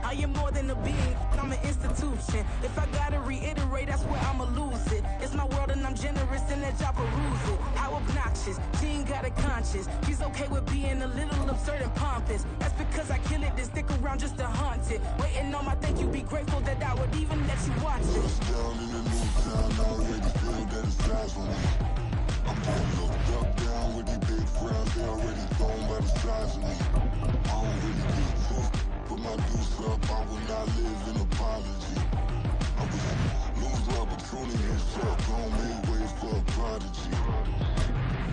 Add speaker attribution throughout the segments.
Speaker 1: I am more than a being, I'm an institution. If I gotta reiterate, that's where I'ma lose it. It's my world and I'm generous and that y'all peruse it. How obnoxious, she ain't got a conscience. She's okay with being a little absurd and pompous. That's because I kill it, then stick around just to haunt it. Waiting on my thank you, be grateful that I would even let you watch it.
Speaker 2: Down in the new town, I already feel that it's eyes on me. I'm getting looked up down with these big crowds, they already thrown by the size of me. I don't really give a fuck, put my deuce up, I will not live in apology. I was lose the opportunity and shut, don't make way for a prodigy.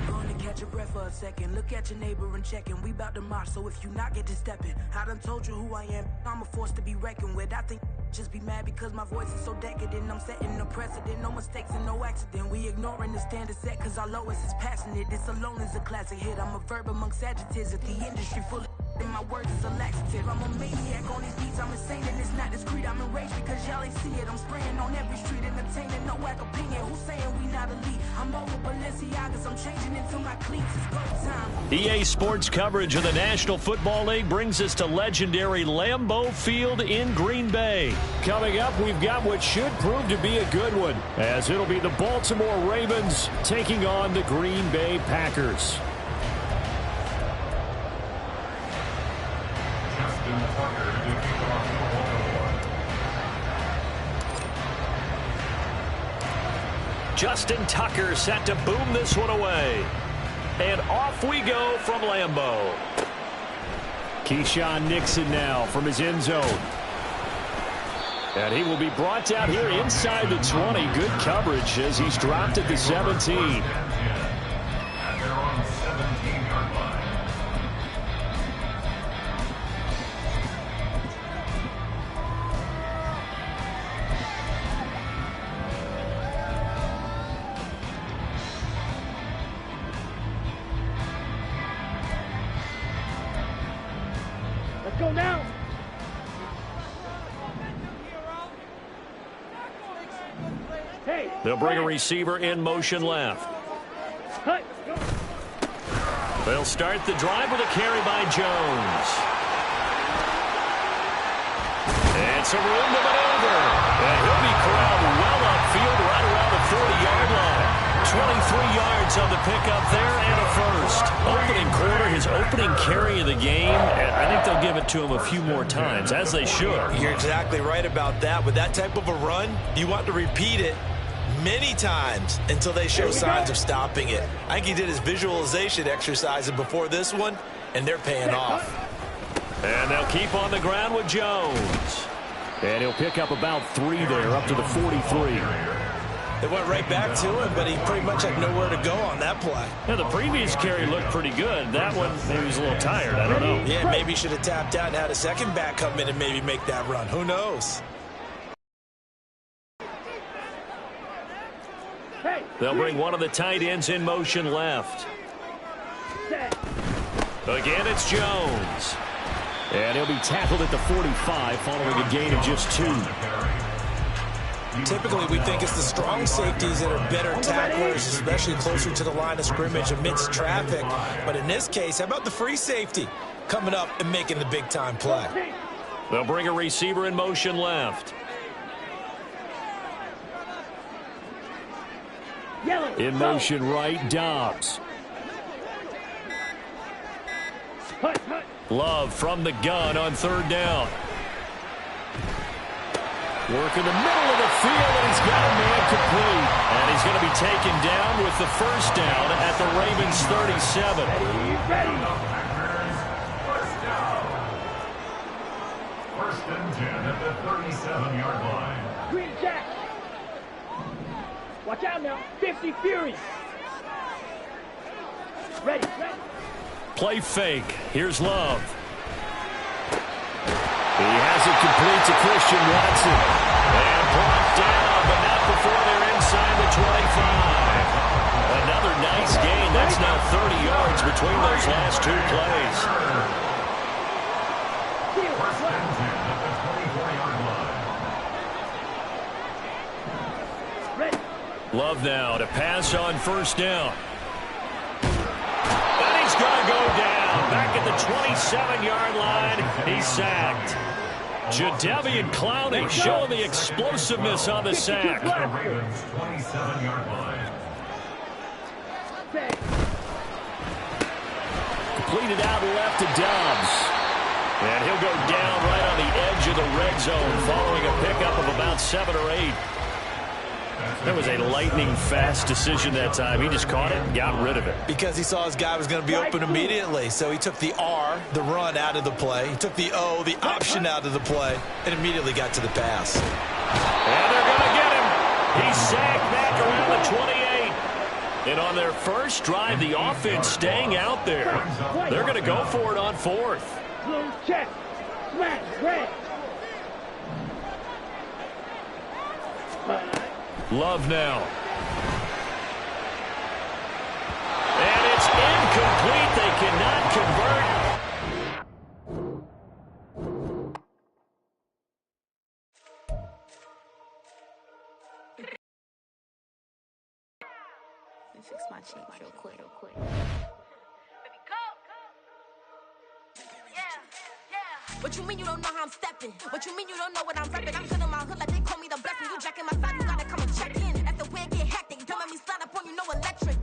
Speaker 1: Gonna catch your breath for a second, look at your neighbor and check in. We bout to march, so if you not get to stepping. I done told you who I am, I'm a force to be reckoned with. I think just be mad because my voice is so decadent. I'm setting a precedent, no mistakes and no accident. We ignoring the standard set cause our lowest is passionate. This alone is a classic hit. I'm a verb amongst adjectives. If the industry full of and my words is a laxative. I'm a maniac on these beats, I'm insane and it's not discreet. I'm enraged because y'all ain't see it. I'm spraying on every street, entertaining, no whack opinion. Who's saying we not elite? I'm over Balenciagas, I'm changing into my cleats. It's go time.
Speaker 3: EA Sports coverage of the National Football League brings us to legendary Lambeau Field in Green Bay. Coming up, we've got what should prove to be a good one, as it'll be the Baltimore Ravens taking on the Green Bay Packers. Justin Tucker set to boom this one away. And off we go from Lambeau. Keyshawn Nixon now from his end zone. And he will be brought down here inside the 20. Good coverage as he's dropped at the 17.
Speaker 4: Go now. Hey.
Speaker 3: They'll bring a receiver in motion left. They'll start the drive with a carry by Jones. It's a room to maneuver. And he'll be corralled well upfield right around the 40-yard line. 23 yards on the pickup there and a first. Opening quarter, his opening carry of the game. I think they'll give it to him a few more times, as they should.
Speaker 5: You're exactly right about that. With that type of a run, you want to repeat it many times until they show signs of stopping it. I think he did his visualization exercises before this one, and they're paying off.
Speaker 3: And they'll keep on the ground with Jones. And he'll pick up about 3 there, up to the 43.
Speaker 5: They went right back to him, but he pretty much had nowhere to go on that play.
Speaker 3: Yeah, the previous carry looked pretty good. That one, he was a little tired. I don't know.
Speaker 5: Yeah, maybe he should have tapped out and had a second back come in and maybe make that run. Who knows?
Speaker 3: They'll bring one of the tight ends in motion left. Again, it's Jones. And he'll be tackled at the 45 following a gain of just 2.
Speaker 5: Typically, we think it's the strong safeties that are better tacklers, especially closer to the line of scrimmage amidst traffic. But in this case, how about the free safety coming up and making the big-time play?
Speaker 3: They'll bring a receiver in motion left. In motion right, Dobbs. Love from the gun on 3rd down. Work in the middle of the field, and he's got a man complete. And he's going to be taken down with the first down at the Ravens 37.
Speaker 4: Ready.
Speaker 6: First down. 1st and 10 at the 37-yard line.
Speaker 4: Green Jack. Watch out now. 50 Fury. Ready.
Speaker 3: Play fake. Here's Love. He has it complete to Christian Watson. And brought down, but not before they're inside the 25. Another nice gain. That's now 30 yards between those last 2 plays.
Speaker 6: 1st and 10 at the 24-yard line.
Speaker 4: Ready.
Speaker 3: Love now to pass on 1st down. And he's going to go down. Back at the 27-yard line, he's sacked. Jadeveon Clowney showing the explosiveness on the sack.
Speaker 6: The Ravens' 27-yard line.
Speaker 3: Completed out left to Dobbs. And he'll go down right on the edge of the red zone following a pickup of about 7 or 8. That was a lightning-fast decision that time. He just caught it and got rid of it.
Speaker 5: Because he saw his guy was going to be open immediately. So he took the R, the run, out of the play. He took the O, the option, out of the play, and immediately got to the pass.
Speaker 3: And they're going to get him. He's sacked back around the 28. And on their first drive, the offense staying out there. They're going to go for it on 4th.
Speaker 4: Check. Smash. Red.
Speaker 3: Love now. And it's incomplete. They cannot convert.
Speaker 7: Let me fix my cheeks real quick. What you mean you don't know how I'm stepping? What you mean you don't know what I'm repping? I'm good in my hood like they call me the blessing. You jacking my side, you gotta come and check in. After where get hectic, don't let me slide up on you, no electric.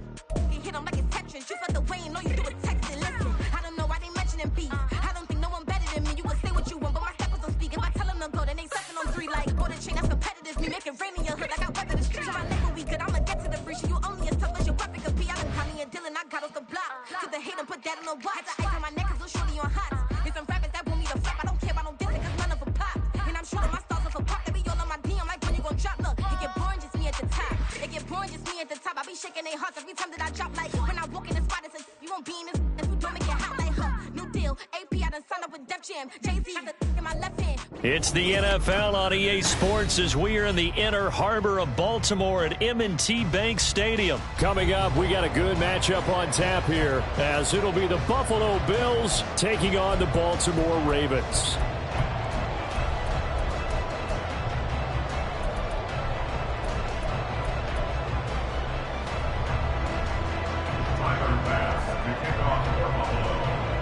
Speaker 7: You hit them like it's Tetris. You felt the way and all you do is text it. Listen, I don't know why they mentioning beef. I don't think no one better than me. You can say what you want, but my steppers don't speak. If I tell them to go, then they stepping on 3 like go to chain. That's competitive. Me making rain in your hood like I weather the street. My nigga, we good. I'ma get to the breach. You only as tough as your weapon could be. I done Connie and Dylan, I got off the block. To the hate and put that on the watch. Had the ice on my neck, cause little shorty on hot. There's some rappers that want me to flop. I don't care about no dissing, cause none of them pop. And I'm shooting my stars off a pop. They be all on my DM like when you gon' drop. Look, it get boring, just me at the top. It get boring, just me at the top. I be shaking their hearts every time that I drop. Like when I walk in the spot, it says you won't be in this. If you don't make it hot like new deal. AP, I done signed up with Def Jam. Jay-Z in my left hand.
Speaker 3: It's the NFL on EA Sports as we are in the inner harbor of Baltimore at M&T Bank Stadium. Coming up, we got a good matchup on tap here as it'll be the Buffalo Bills taking on the Baltimore Ravens.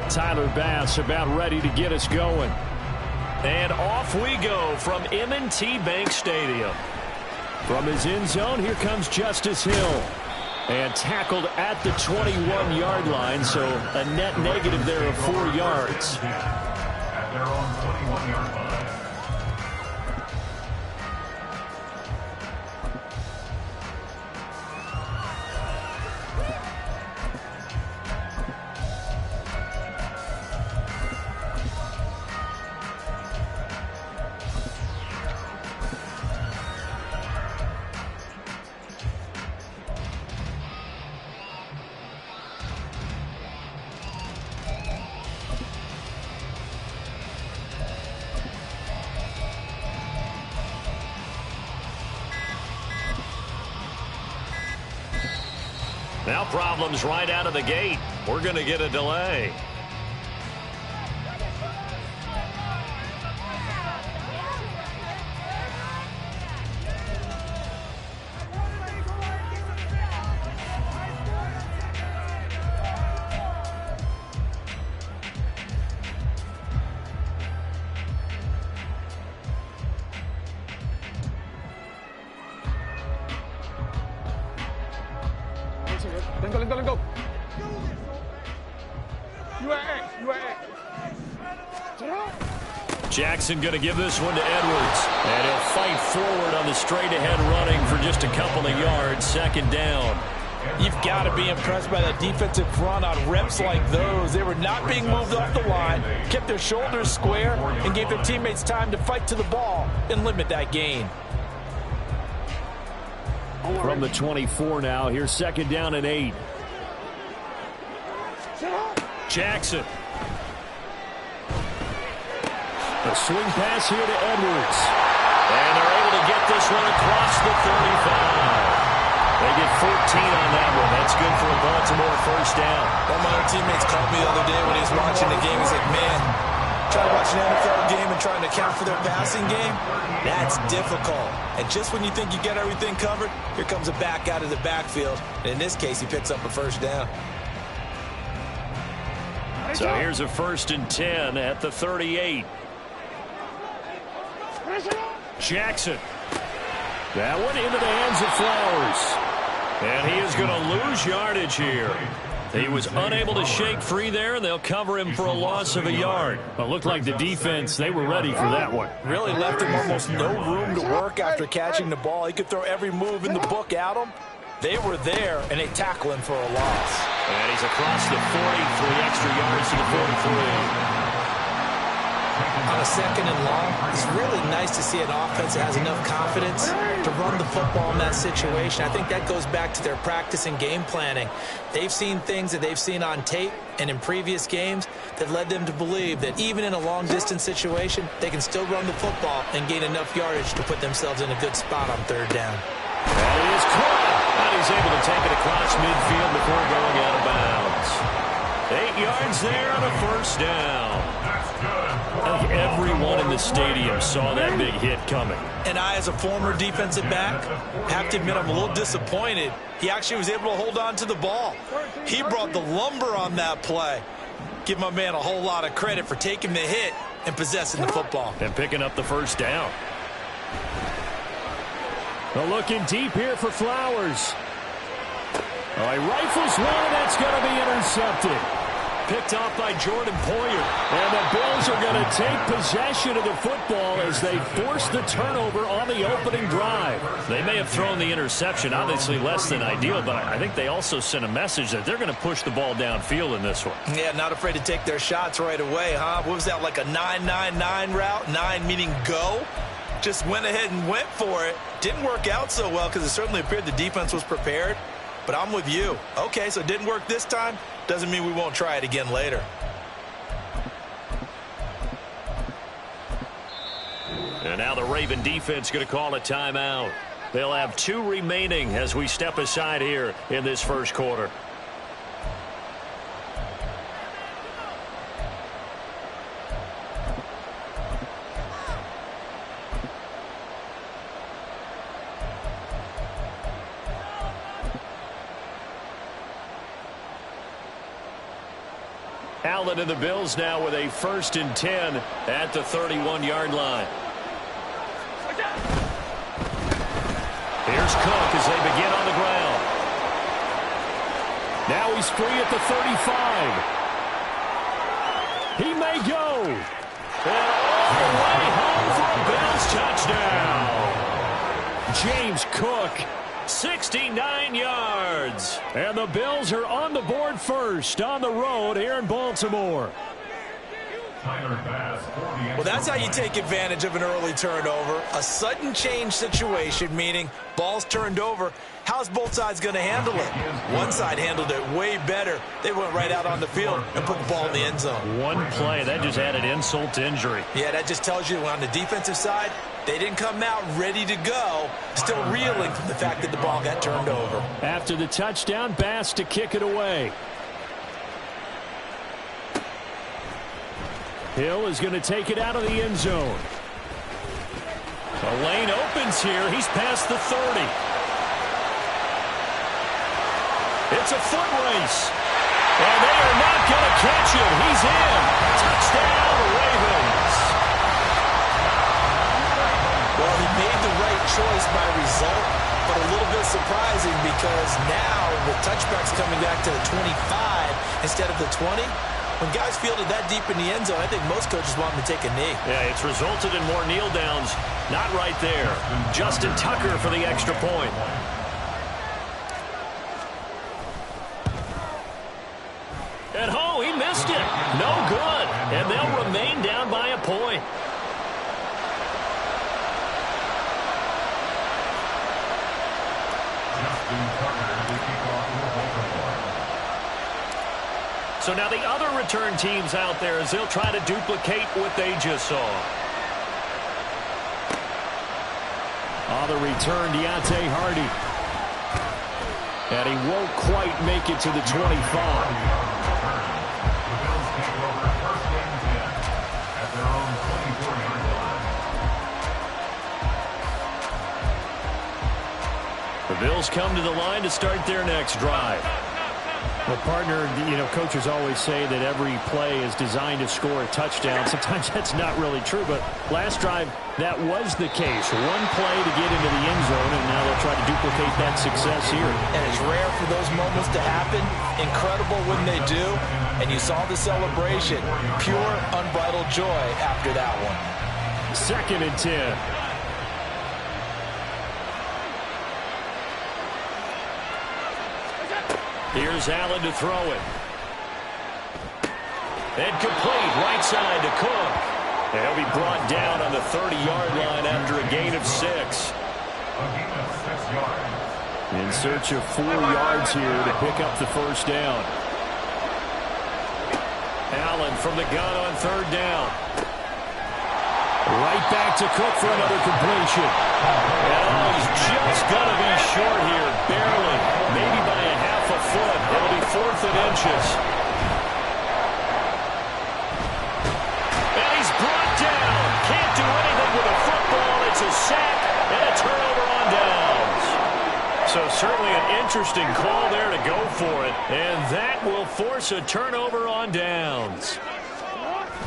Speaker 3: Tyler Bass about ready to get us going. And off we go from M&T Bank Stadium. From his end zone, here comes Justice Hill. And tackled at the 21-yard line, so a net negative there of 4 yards.
Speaker 6: At their own 21-yard line.
Speaker 3: Now problems right out of the gate. We're going to get a delay.
Speaker 4: Let go.
Speaker 3: Jackson going to give this one to Edwards. And he'll fight forward on the straight-ahead running for just a couple of yards. 2nd down.
Speaker 5: You've got to be impressed by that defensive front on reps like those. They were not being moved off the line, kept their shoulders square, and gave their teammates time to fight to the ball and limit that gain.
Speaker 3: From the 24 now, here's 2nd down and 8. Jackson. A swing pass here to Edwards. And they're able to get this one across the 35. They get 14 on that one. That's good for a Baltimore 1st down.
Speaker 5: One of my teammates called me the other day when he was watching the game. He's like, man, trying to watch an NFL game and trying to account for their passing game, that's difficult. And just when you think you get everything covered, here comes a back out of the backfield. And in this case, he picks up a 1st down.
Speaker 3: So here's a 1st and 10 at the 38. Jackson. That one into the hands of Flowers. And he is going to lose yardage here. He was unable to shake free there, and they'll cover him for a loss of a yard. Well, it looked like the defense, they were ready for that one.
Speaker 5: Really left him almost no room to work after catching the ball. He could throw every move in the book at him. They were there, and they tackle him for a loss.
Speaker 3: And he's across the 40, 3 extra yards to the 43.
Speaker 5: On a second and long, it's really nice to see an offense that has enough confidence to run the football in that situation. I think that goes back to their practice and game planning. They've seen things that they've seen on tape and in previous games that led them to believe that even in a long-distance situation, they can still run the football and gain enough yardage to put themselves in a good spot on third down.
Speaker 3: That is caught, and he's able to take it across midfield before going out of bounds. 8 yards there on a first down. I think everyone in the stadium saw that big hit coming.
Speaker 5: And I, as a former defensive back, have to admit I'm a little disappointed. He actually was able to hold on to the ball. He brought the lumber on that play. Give my man a whole lot of credit for taking the hit and possessing the football.
Speaker 3: And picking up the first down. They're looking deep here for Flowers. Oh, he rifles one, and that's going to be intercepted. Picked off by Jordan Poyer. And the Bills are going to take possession of the football as they force the turnover on the opening drive. They may have thrown the interception, obviously less than ideal, but I think they also sent a message that they're going to push the ball downfield in this one.
Speaker 5: Yeah, not afraid to take their shots right away, huh? What was that, like a 9-9-9 route? 9 meaning go? Just went ahead and went for it. Didn't work out so well because it certainly appeared the defense was prepared. But I'm with you. Okay, so it didn't work this time. Doesn't mean we won't try it again later.
Speaker 3: And now the Raven defense going to call a timeout. They'll have 2 remaining as we step aside here in this first quarter. Allen and the Bills now with a 1st and 10 at the 31-yard line. Here's Cook as they begin on the ground. Now he's free at the 35. He may go. And all the way home for a Bills touchdown. James Cook, 69 yards. And the Bills are on the board first on the road here in Baltimore.
Speaker 5: Well, that's how you take advantage of an early turnover. A sudden change situation, meaning ball's turned over. How's both sides going to handle it? One side handled it way better. They went right out on the field and put the ball in the end zone.
Speaker 3: One play, that just added insult to injury.
Speaker 5: Yeah, that just tells you on the defensive side, they didn't come out ready to go, still reeling from the fact that the ball got turned over.
Speaker 3: After the touchdown, Bass to kick it away. Hill is going to take it out of the end zone. The lane opens here. He's past the 30. It's a foot race. And they are not going to catch him. He's in. Touchdown, Ravens.
Speaker 5: Well, he made the right choice by result, but a little bit surprising because now with touchbacks coming back to the 25 instead of the 20, when guys fielded that deep in the end zone, I think most coaches want them to take a knee.
Speaker 3: Yeah, it's resulted in more kneel downs. Not right there. Justin Tucker for the extra point. And oh, he missed it. No good. And they'll remain down by a point. So now the other return teams out there as they'll try to duplicate what they just saw. On the return, Deontay Hardy. And he won't quite make it to the 25. The Bills come to the line to start their next drive. Well, partner, coaches always say that every play is designed to score a touchdown. Sometimes that's not really true, but last drive, that was the case. One play to get into the end zone, and now they'll try to duplicate that success here.
Speaker 5: And it's rare for those moments to happen. Incredible when they do. And you saw the celebration. Pure, unbridled joy after that one.
Speaker 3: 2nd and 10. Here's Allen to throw it. And complete, right side to Cook. And he'll be brought down on the 30-yard line after a gain of 6.
Speaker 6: A gain of 6 yards.
Speaker 3: In search of 4 yards here to pick up the first down. Allen from the gun on 3rd down. Right back to Cook for another completion. And he's just going to be short here, barely, maybe by a half a foot. It'll be 4th and inches. And he's brought down. Can't do anything with a football. It's a sack and a turnover on downs. So certainly an interesting call there to go for it. And that will force a turnover on downs.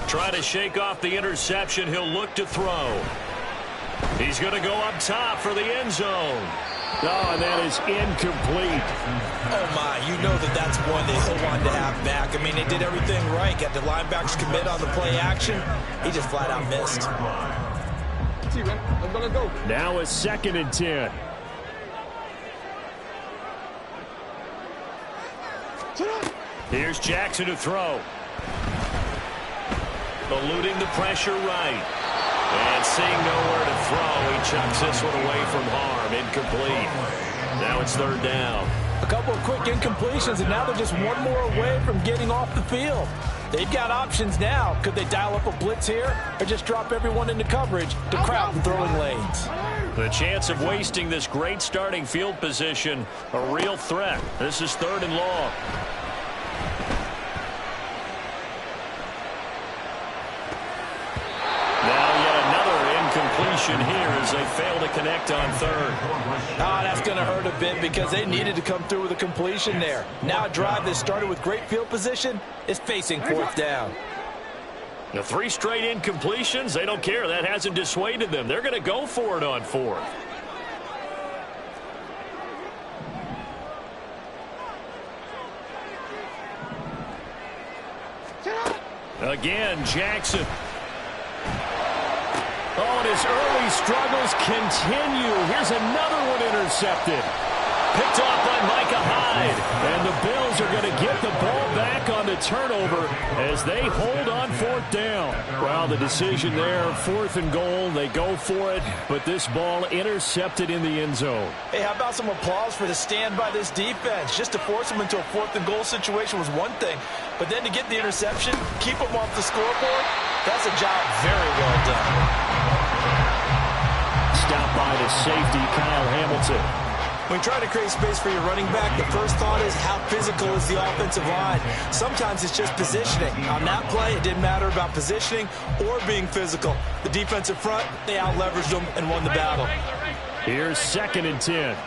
Speaker 3: Trying to shake off the interception. He'll look to throw. He's going to go up top for the end zone. Oh, and that is incomplete.
Speaker 5: Oh, my. You know that's one that he'll want to have back. I mean, they did everything right. Got the linebackers commit on the play action. He just flat out missed.
Speaker 3: Now a 2nd and 10. Here's Jackson to throw. Eluding the pressure right. And seeing nowhere to throw, he chucks this one away from harm. Incomplete. Now it's 3rd down.
Speaker 5: A couple of quick incompletions, and now they're just one more away from getting off the field. They've got options now. Could they dial up a blitz here or just drop everyone into coverage to crowd the throwing lanes?
Speaker 3: The chance of wasting this great starting field position, a real threat. This is 3rd and long. Completion here as they fail to connect on 3rd.
Speaker 5: That's going to hurt a bit because they needed to come through with a completion there. Now a drive that started with great field position is facing 4th down.
Speaker 3: The 3 straight incompletions, they don't care. That hasn't dissuaded them. They're going to go for it on 4th. Again, Jackson. Oh, and his early struggles continue. Here's another one intercepted. Picked off by Micah Hyde. And the Bills are going to get the ball back on the turnover as they hold on 4th down. Well, the decision there, 4th and goal. They go for it, but this ball intercepted in the end zone.
Speaker 5: Hey, how about some applause for the stand by this defense? Just to force them into a 4th and goal situation was one thing, but then to get the interception, keep them off the scoreboard, that's a job very well done.
Speaker 3: Stopped by the safety, Kyle Hamilton.
Speaker 5: When trying to create space for your running back, the first thought is how physical is the offensive line. Sometimes it's just positioning. On that play, it didn't matter about positioning or being physical. The defensive front, they out-leveraged them and won the battle.
Speaker 3: Here's 2nd and 10.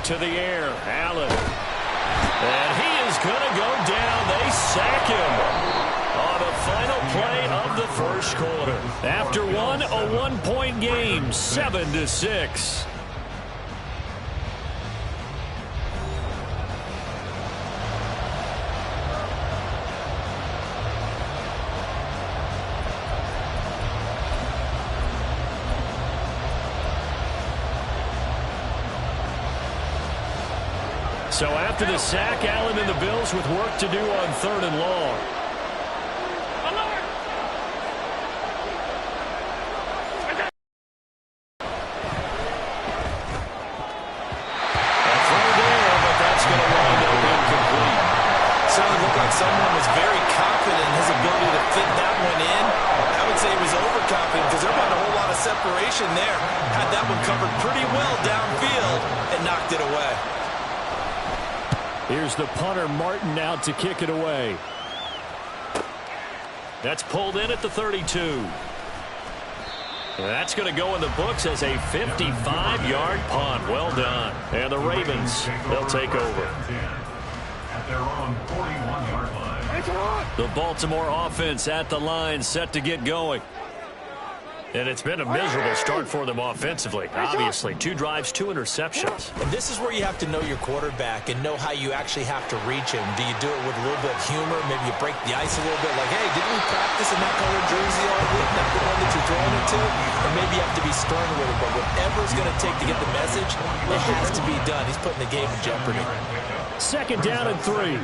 Speaker 3: To the air, Allen. And he is going to go down. They sack him on the final play of the first quarter. After one, a 1-point game, 7-6. So after the sack, Allen and the Bills with work to do on 3rd and long.
Speaker 5: Someone was very confident in his ability to fit that one in. I would say he was overconfident because there wasn't a whole lot of separation there. Had that one covered pretty well downfield and knocked it away.
Speaker 3: Here's the punter, Martin, out to kick it away. That's pulled in at the 32. That's going to go in the books as a 55-yard punt. Well done. And the Ravens, they'll take over.
Speaker 6: At their own 41-yard line.
Speaker 3: The Baltimore offense at the line, set to get going. And it's been a miserable start for them offensively. Obviously, 2 drives, 2 interceptions.
Speaker 5: And this is where you have to know your quarterback and know how you actually have to reach him. Do you do it with a little bit of humor? Maybe you break the ice a little bit, like, hey, didn't we practice in that color jersey all week? Not the one that you're throwing it to? Or maybe you have to be stern with it. But whatever it's going to take to get the message, it has to be done. He's putting the game in jeopardy.
Speaker 3: 2nd down and 3.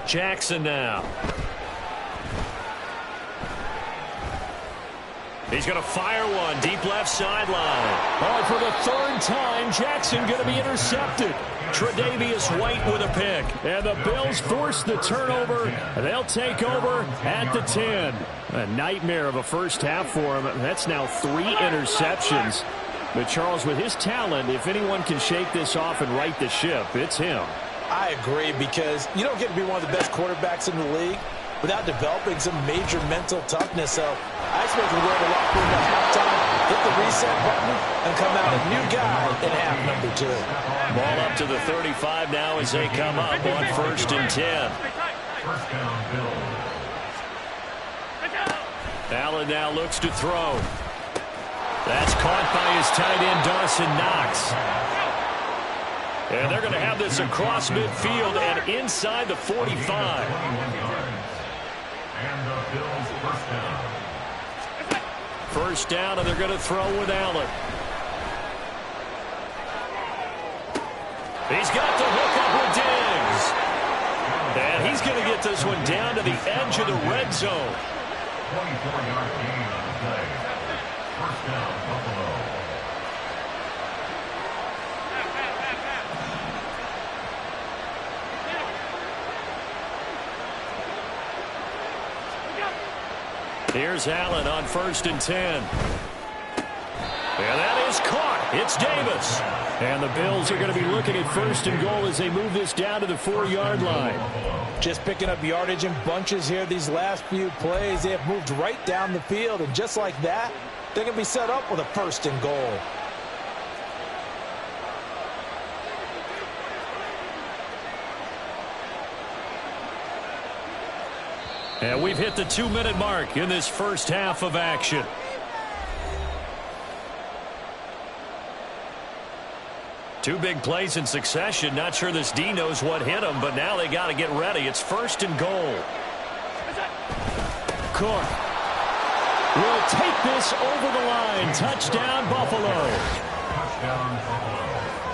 Speaker 3: Jackson now. He's going to fire one deep left sideline. Oh, for the 3rd time, Jackson going to be intercepted. Tre'Davious White with a pick. And the Bills force the turnover. They'll take over at the 10. A nightmare of a first half for him. That's now 3 interceptions. But Charles, with his talent, if anyone can shake this off and right the ship, it's him.
Speaker 5: I agree, because you don't get to be one of the best quarterbacks in the league without developing some major mental toughness. So I expect him to go to the locker room at halftime, hit the reset button, and come out a new guy in half number 2.
Speaker 3: Ball up to the 35 now as they come up on 1st and 10.
Speaker 6: First down, Bills.
Speaker 3: Allen now looks to throw. That's caught by his tight end, Dawson Knox. And they're going to have this across midfield and inside the 45.
Speaker 6: And the Bills first down.
Speaker 3: First down, and they're going to throw with Allen. He's got the hook up with Diggs. And he's going to get this one down to the edge of the red zone.
Speaker 6: 24-yard gain on the play. First down, Buffalo.
Speaker 3: Here's Allen on 1st and 10. And that is caught. It's Davis. And the Bills are going to be looking at 1st and goal as they move this down to the 4-yard line.
Speaker 5: Just picking up yardage in bunches here these last few plays. They have moved right down the field, and just like that, they're going to be set up with a 1st and goal.
Speaker 3: And we've hit the 2-minute mark in this first half of action. Two big plays in succession. Not sure this D knows what hit him, but now they got to get ready. It's 1st and goal. Cook will take this over the line. Touchdown, Buffalo.
Speaker 6: Touchdown, Buffalo.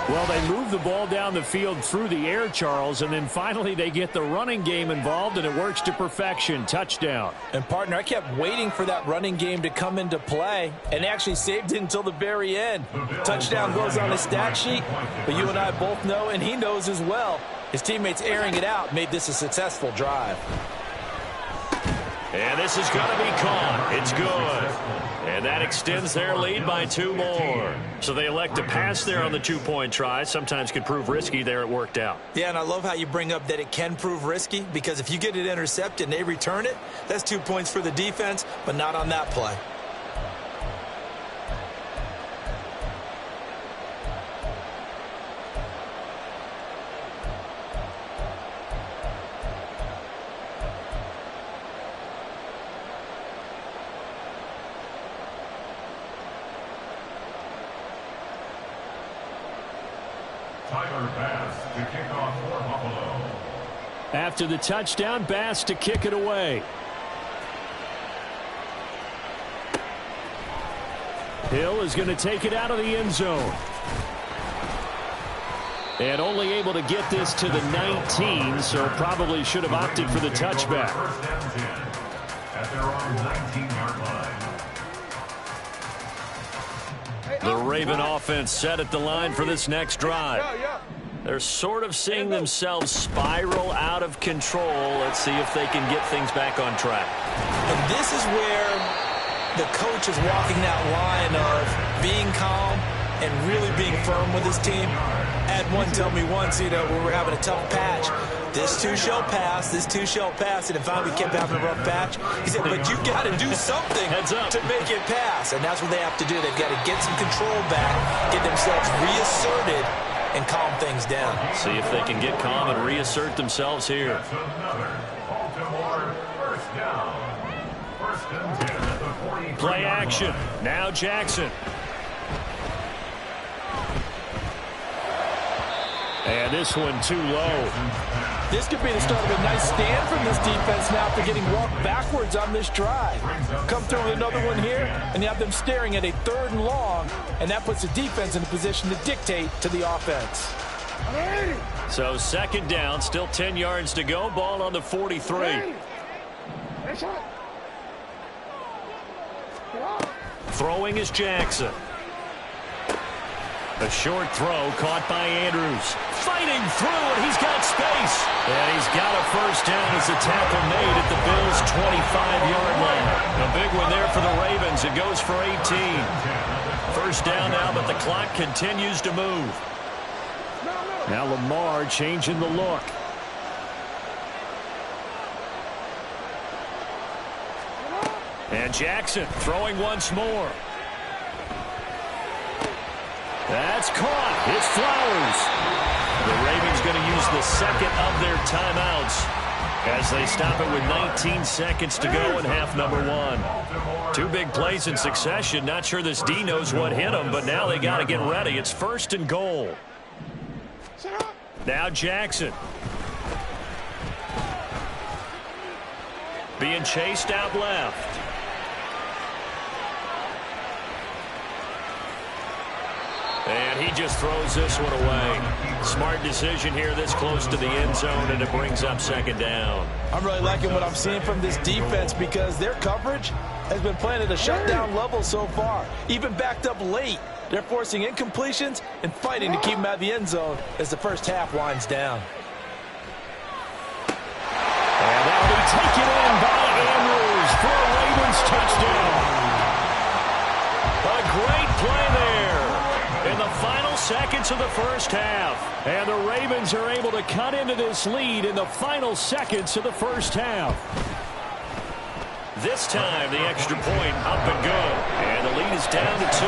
Speaker 3: Well, they move the ball down the field through the air, Charles, and then finally they get the running game involved, and it works to perfection. Touchdown.
Speaker 5: And, partner, I kept waiting for that running game to come into play and actually saved it until the very end. Touchdown goes on his stat sheet, but you and I both know, and he knows as well, his teammates airing it out made this a successful drive.
Speaker 3: And this is going to be caught. It's good. And that extends their lead by 2 more. So they elect to pass there on the 2-point try. Sometimes could prove risky. There it worked out.
Speaker 5: Yeah, and I love how you bring up that it can prove risky, because if you get it intercepted and they return it, that's 2 points for the defense, but not on that play.
Speaker 6: Bass to kick off for Buffalo.
Speaker 3: After the touchdown, Bass to kick it away. Hill is going to take it out of the end zone. And only able to get this to the 19, so probably should have opted for the touchback.
Speaker 6: First down 10 at their own 19-yard line.
Speaker 3: The Raven offense set at the line for this next drive. They're sort of seeing themselves spiral out of control. Let's see if they can get things back on track.
Speaker 5: And this is where the coach is walking that line of being calm and really being firm with his team. At had one tell me once, when we're having a tough patch, this too shall pass, this too shall pass, and finally we kept having a rough patch. He said, but you got to do something to make it pass, and that's what they have to do. They've got to get some control back, get themselves reasserted, and calm things down.
Speaker 3: See if they can get calm and reassert themselves here. Play action. Now Jackson. And this one too low.
Speaker 5: This could be the start of a nice stand from this defense now after getting walked backwards on this drive. Come through with another one here, and you have them staring at a 3rd and long, and that puts the defense in a position to dictate to the offense.
Speaker 3: So 2nd down, still 10 yards to go. Ball on the 43. Throwing is Jackson. A short throw caught by Andrews. Fighting through, and he's got space. And he's got a 1st down as the tackle made at the Bills' 25-yard line. A big one there for the Ravens. It goes for 18. 1st down now, but the clock continues to move. Now Lamar changing the look. And Jackson throwing once more. That's caught. It's Flowers. The Ravens going to use the 2nd of their timeouts as they stop it with 19 seconds to go in half number 1. 2 big plays in succession. Not sure this D knows what hit them, but now they got to get ready. It's 1st and goal. Now Jackson. Being chased out left. And he just throws this one away. Smart decision here this close to the end zone, and it brings up 2nd down.
Speaker 5: I'm really liking what I'm seeing from this defense because their coverage has been playing at a shutdown level so far. Even backed up late, they're forcing incompletions and fighting to keep them out of the end zone as the 1st half winds down.
Speaker 3: And that'll be taken in by Andrews for a Ravens touchdown. A great play there in the final seconds of the 1st half. And the Ravens are able to cut into this lead in the final seconds of the 1st half. This time, the extra point up and go. And the lead is down to 2.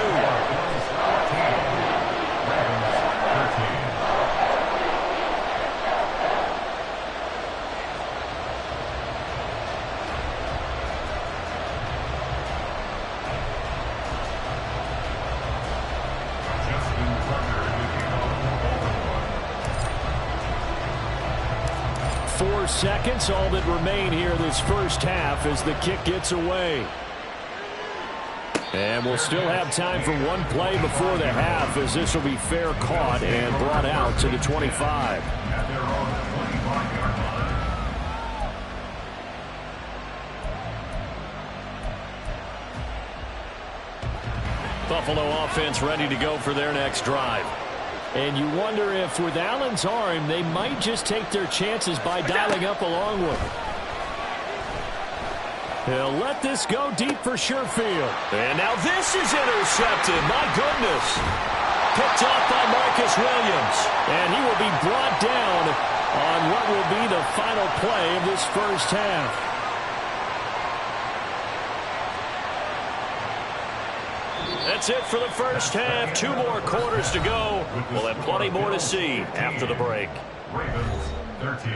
Speaker 3: 4 seconds, all that remain here this 1st half as the kick gets away. And we'll still have time for one play before the half as this will be fair caught and brought out to the 25. Buffalo offense ready to go for their next drive. And you wonder if with Allen's arm, they might just take their chances by dialing up a long one. He'll let this go deep for Sherfield. And now this is intercepted. My goodness. Picked off by Marcus Williams. And he will be brought down on what will be the final play of this 1st half. That's it for the 1st half. 2 more quarters to go. We'll have plenty more to see after the break.
Speaker 6: Ravens 13.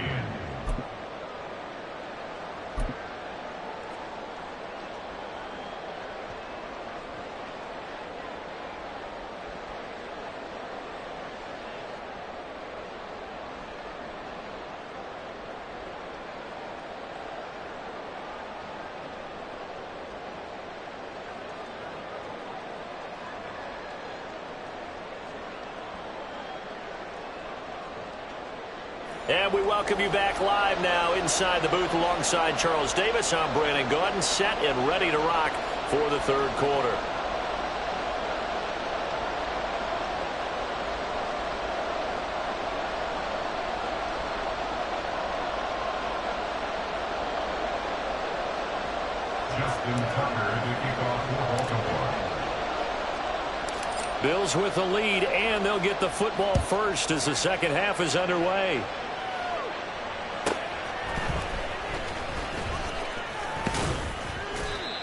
Speaker 3: And we welcome you back live now inside the booth alongside Charles Davis. I'm Brandon Gordon, set and ready to rock for the 3rd quarter.
Speaker 6: Justin Tucker to kick off for Baltimore.
Speaker 3: Bills with the lead, and they'll get the football first as the second half is underway.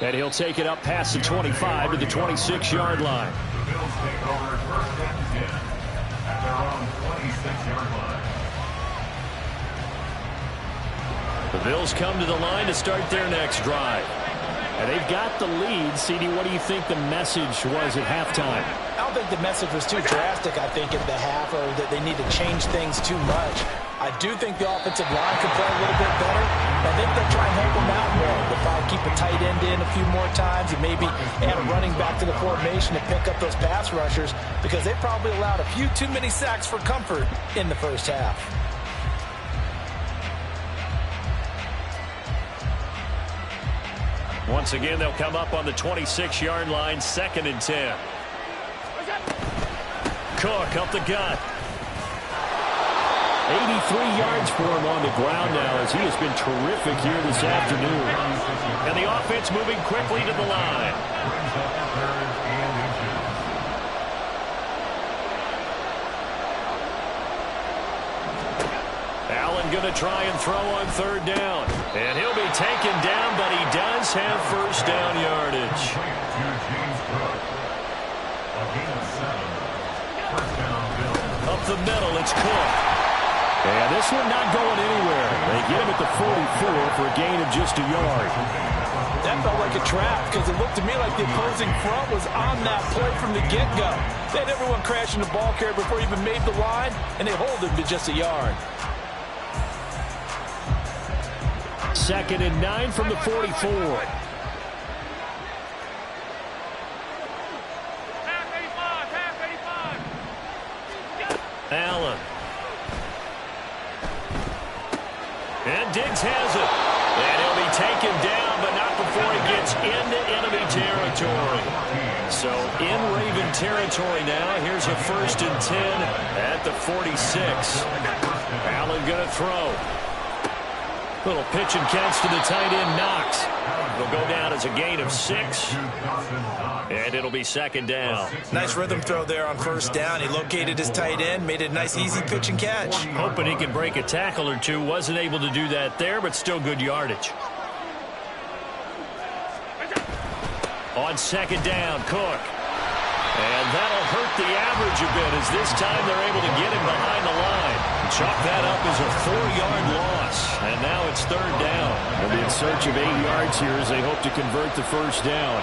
Speaker 3: And he'll take it up past the 25 to the 26-yard line.
Speaker 6: The Bills take over first and 10 at their own 26-yard line.
Speaker 3: The Bills come to the line to start their next drive. And they've got the lead. CD, what do you think the message was at halftime?
Speaker 8: I don't think the message was too drastic, I think, at the half, or that they need to change things too much. I do think the offensive line could play a little bit better. I think they'll try and help them out more. They'll probably keep a tight end in a few more times and maybe add a running back to the formation to pick up those pass rushers, because they probably allowed a few too many sacks for comfort in the first half.
Speaker 3: Once again, they'll come up on the 26-yard line, 2nd and 10. Cook up the gut. 83 yards for him on the ground now, as he has been terrific here this afternoon. And the offense moving quickly to the line. Allen going to try and throw on 3rd down. And he'll be taken down, but he does have first down yardage. Up the middle, it's Cook. And this one not going anywhere. They get him at the 44 for a gain of just a yard.
Speaker 8: That felt like a trap, because it looked to me like the opposing front was on that play from the get-go. They had everyone crashing the ball carrier before he even made the line, and they hold him to just a yard.
Speaker 3: 2nd and 9 from the 44. Allen. And Diggs has it. And he'll be taken down, but not before he gets into enemy territory. So in Raven territory now. Here's a 1st and 10 at the 46. Allen going to throw. Little pitch and catch to the tight end, Knox. It'll go down as a gain of 6. And it'll be 2nd down.
Speaker 5: Nice rhythm throw there on 1st down. He located his tight end, made it a nice, easy pitch and catch.
Speaker 3: Hoping he can break a tackle or two. Wasn't able to do that there, but still good yardage. On 2nd down, Cook. And that'll hurt the average a bit, as this time they're able to get him behind the line. Chalk that up as a 4-yard loss. And now it's 3rd down. They'll be in search of 8 yards here as they hope to convert the 1st down.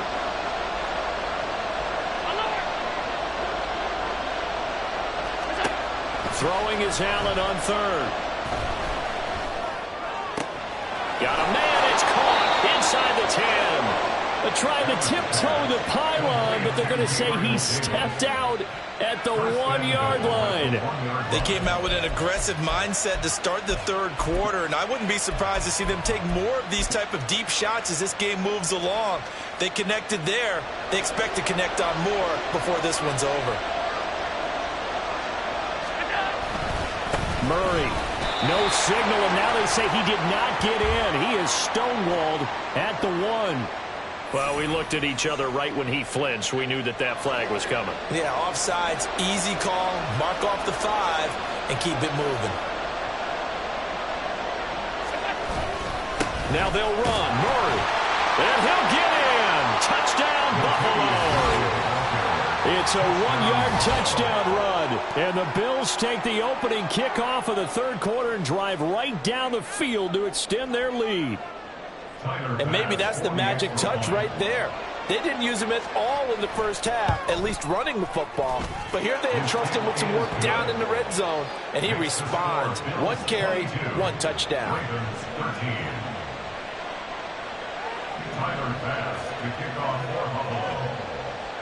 Speaker 3: Throwing is Allen on 3rd. Got a man. It's caught inside the 10. They're trying to tiptoe the pylon, but they're going to say he stepped out at the 1-yard line.
Speaker 5: They came out with an aggressive mindset to start the 3rd quarter, and I wouldn't be surprised to see them take more of these type of deep shots as this game moves along. They connected there. They expect to connect on more before this one's over.
Speaker 3: Murray, no signal, and now they say he did not get in. He is stonewalled at the 1. Well, we looked at each other right when he flinched. We knew that that flag was coming.
Speaker 5: Yeah, offsides, easy call, mark off the 5, and keep it moving.
Speaker 3: Now they'll run. Murray, and he'll get in. Touchdown, Buffalo. It's a 1-yard touchdown run, and the Bills take the opening kickoff of the 3rd quarter and drive right down the field to extend their lead.
Speaker 8: And maybe that's the magic touch right there. They didn't use him at all in the first half, at least running the football. But here they entrust him with some work down in the red zone, and he responds. 1 carry, 1 touchdown.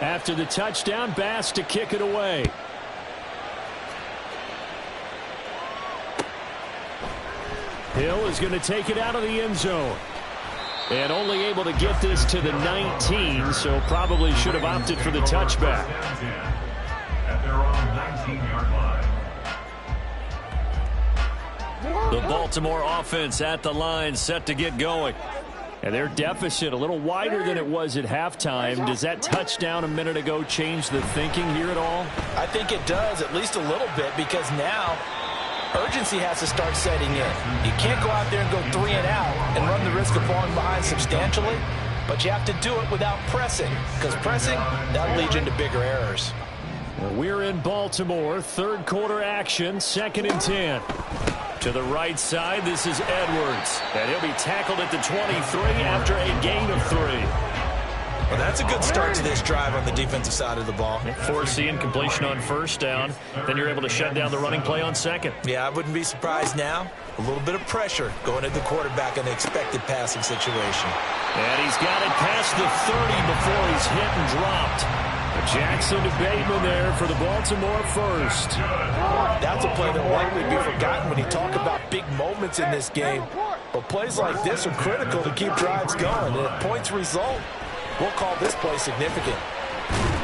Speaker 3: After the touchdown, Bass to kick it away. Hill is going to take it out of the end zone. And only able to get this to the 19, so probably should have opted for the touchback.
Speaker 6: At their own 19-yard line.
Speaker 3: The Baltimore offense at the line, set to get going. And their deficit a little wider than it was at halftime. Does that touchdown a minute ago change the thinking here at all?
Speaker 8: I think it does, at least a little bit, because now urgency has to start setting in. You can't go out there and go 3 and out and run the risk of falling behind substantially, but you have to do it without pressing, because pressing, that leads into bigger errors.
Speaker 3: We're in Baltimore, third quarter action, 2nd and 10. To the right side, this is Edwards, and he'll be tackled at the 23 after a gain of 3.
Speaker 5: Well, that's a good start to this drive on the defensive side of the ball.
Speaker 3: Foreseeing completion on first down. Then you're able to shut down the running play on second.
Speaker 5: Yeah, I wouldn't be surprised now. A little bit of pressure going at the quarterback in the expected passing situation.
Speaker 3: And he's got it past the 30 before he's hit and dropped. Jackson to Bateman there for the Baltimore first.
Speaker 8: That's a play that will likely be forgotten when you talk about big moments in this game. But plays like this are critical to keep drives going. And if points result, we'll call this play significant.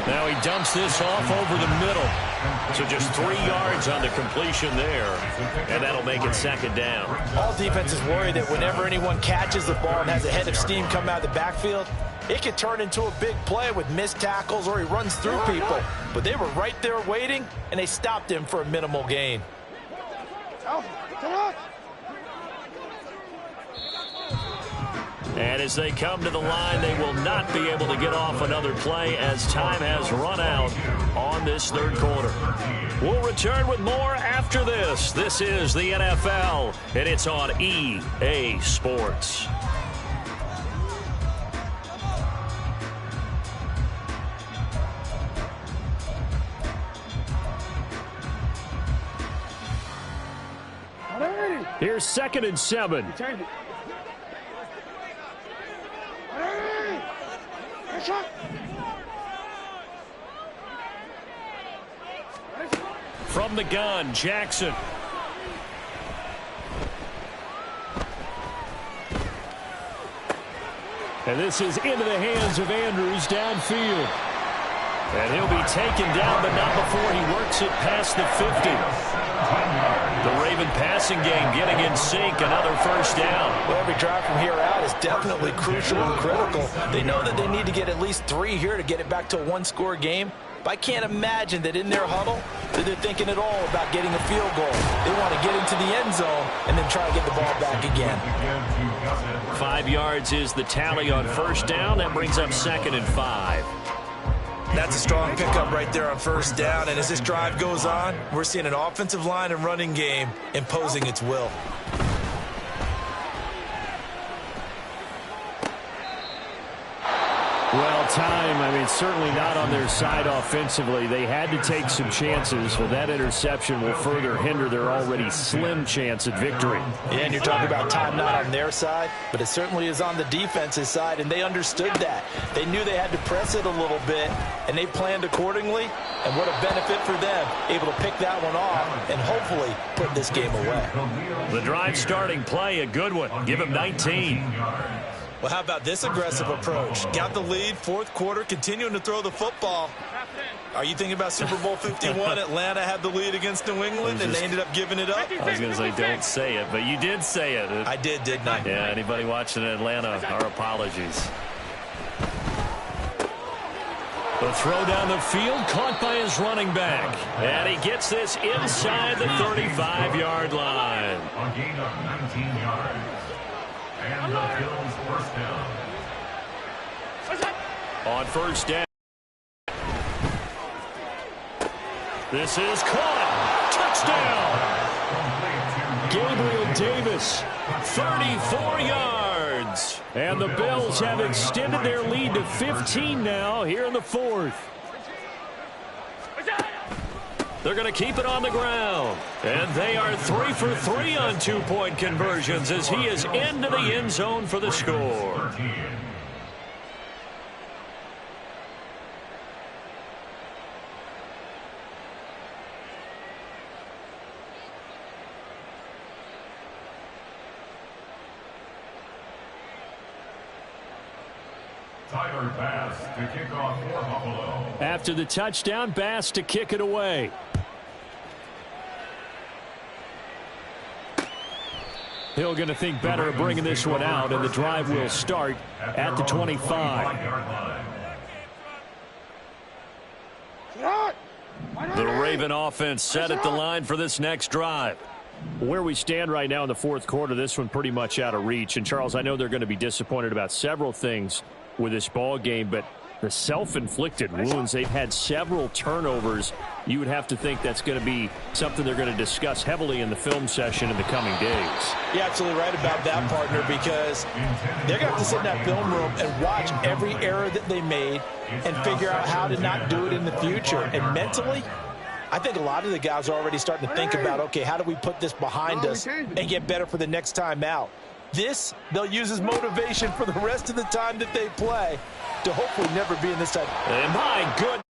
Speaker 3: Now he dumps this off over the middle. So just 3 yards on the completion there. And that'll make it 2nd down.
Speaker 8: All defenses worry that whenever anyone catches the ball and has a head of steam come out of the backfield, it could turn into a big play with missed tackles or he runs through people. But they were right there waiting, and they stopped him for a minimal gain.
Speaker 3: And as they come to the line, they will not be able to get off another play as time has run out on this third quarter. We'll return with more after this. This is the NFL, and it's on EA Sports. Here's 2nd and 7. From the gun, Jackson. And this is into the hands of Andrews downfield. And he'll be taken down, but not before he works it past the 50. The Raven passing game getting in sync, another first down.
Speaker 8: Well, every drive from here out is definitely crucial and critical. They know that they need to get at least 3 here to get it back to a 1-score game. But I can't imagine that in their huddle that they're thinking at all about getting a field goal. They want to get into the end zone and then try to get the ball back again.
Speaker 3: 5 yards is the tally on first down. That brings up 2nd and 5.
Speaker 5: That's a strong pickup right there on first down. And as this drive goes on, we're seeing an offensive line and running game imposing its will.
Speaker 3: Well, time, certainly not on their side offensively. They had to take some chances, but that interception will further hinder their already slim chance at victory.
Speaker 8: Yeah, and you're talking about time not on their side, but it certainly is on the defense's side, and they understood that. They knew they had to press it a little bit, and they planned accordingly, and what a benefit for them, able to pick that one off and hopefully put this game away.
Speaker 3: The drive starting play, a good one. Give him 19.
Speaker 5: Well, how about this aggressive approach? Got the lead, fourth quarter, continuing to throw the football. Are you thinking about Super Bowl 51? Atlanta had the lead against New England, and they ended up giving it up?
Speaker 3: I was going to say, don't say it, but you did say it.
Speaker 5: I did, didn't I?
Speaker 3: Yeah, anybody watching Atlanta, our apologies. The throw down the field, caught by his running back. And he gets this inside the 35-yard line.
Speaker 6: A gain of 19 yards. And the Bills first down.
Speaker 3: On first down. This is caught. Touchdown. Gabriel Davis, 34 yards. And the Bills have extended their lead to 15 now here in the fourth. They're going to keep it on the ground. And they are 3 for 3 on two-point conversions as he is into the end zone for the score.
Speaker 6: Tyler Bass to kick off for Buffalo.
Speaker 3: After the touchdown, Bass to kick it away. Hill going to think better of bringing this one out, and the drive will start at the 25. The Raven offense set at the line for this next drive. Where we stand right now in the fourth quarter, this one pretty much out of reach. And, Charles, I know they're going to be disappointed about several things with this ball game, but the self-inflicted wounds, they've had several turnovers. You would have to think that's going to be something they're going to discuss heavily in the film session in the coming days.
Speaker 8: You're absolutely right about that, partner, because they're going to have to sit in that film room and watch every error that they made and figure out how to not do it in the future. And mentally, I think a lot of the guys are already starting to think about, okay, how do we put this behind us and get better for the next time out? This, they'll use as motivation for the rest of the time that they play to hopefully never be in this type.
Speaker 3: And my goodness.